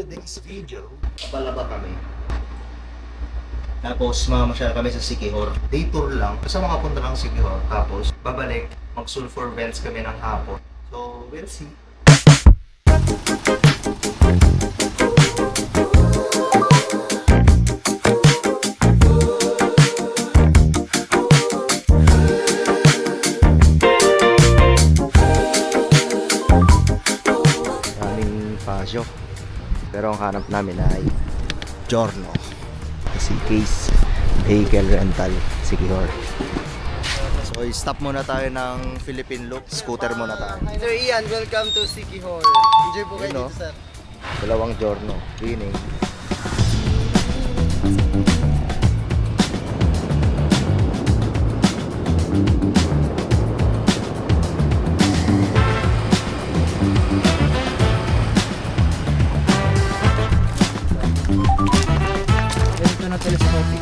today's video, palaba kami. Tapos mamasyal kami sa Siquijor. Day tour lang. Basta makapunta ng Siquijor. Tapos babalik, mag-sulfur vents kami ng hapon. So, we'll see. Daming pasyo. Pero ang hanap namin ay Giorno. Si Case Vehicle Rental Siquijor. So stop muna tayo ng Philippine Loop. Scooter muna tayo. Sir Ian, welcome to Siquijor. Enjoy po kayo dito, sir. Dalawang Giorno. Winning. Ganito na telescopic.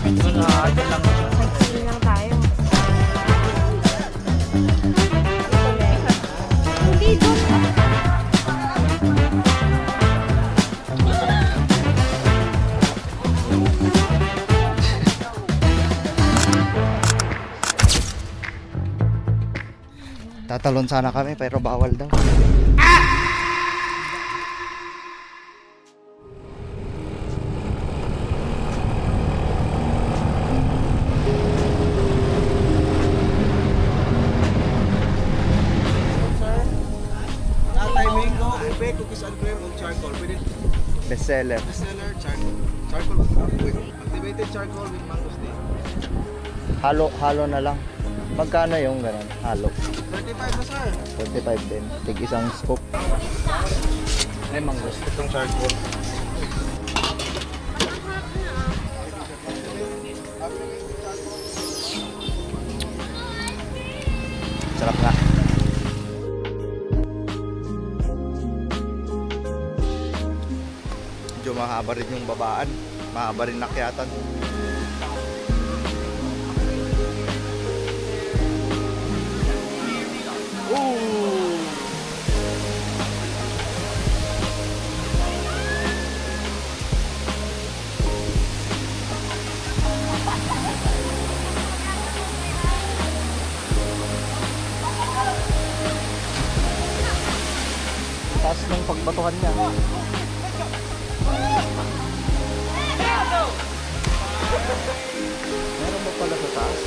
Ito na, ito lang. Nagsiling lang tayo. Hindi doon. Tatalon sana kami pero bawal daw. Natay mango, ube, cookies and cream, o charcoal. Pwede Bestseller. bestseller, charcoal. Charcoal with activated charcoal with mango stick. Halo na lang. Magkano yung ganun? Halo. 35 na, sir. 25 din. Tig isang scoop. Ay, mango stick. Itong charcoal. Sarap nga. Medyo mahaba rin yung babaan. Mahaba rin nakyatan. Ooh! Taas ng pagbatuhan niya. Meron ba pala sa taas?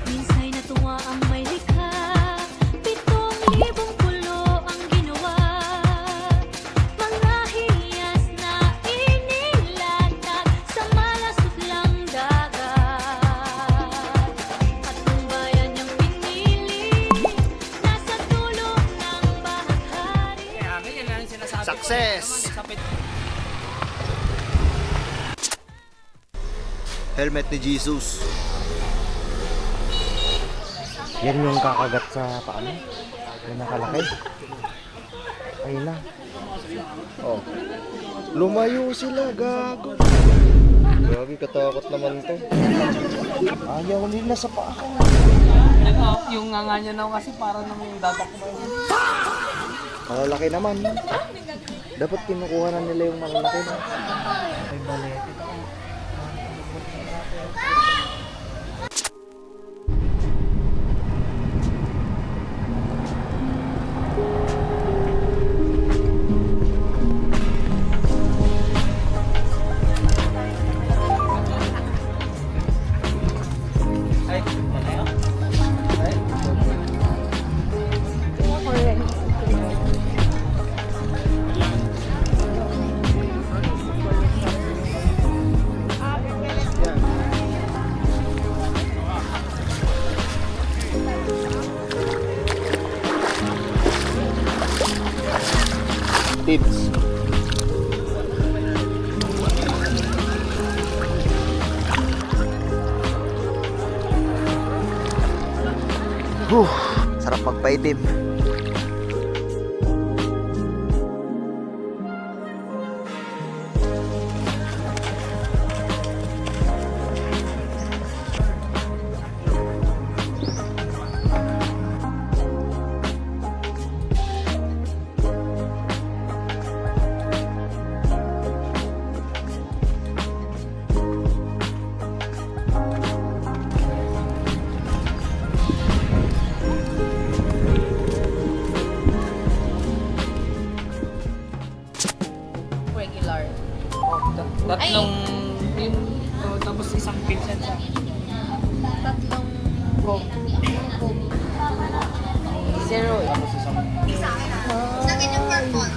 Minsa'y natuwa ang may likha. 7,000 pulo ang ginawa. Mga hiyas na inilatag sa malasuklang dagat. At kung bayan niyang pinili, nasa dulo ng bahaghari. Success! Helmet ni Jesus. Yan yung kakagat sa paano? Yung nakalaki. Ayun na. Oh. Lumayo sila, gago. Gagi, katakot naman to. Ayaw nila sa paa. Yung nga niya na kasi para namang dadakbo. Malalaki naman. Dapat kinukuha na nila yung malalaki na. Ay, balik. tips. Sarap magpaitim. Regular. Tatlong yun. Oh, tapos isang pizza na. Tatlong Coke. zero. Tapos isang Sa akin yung purple.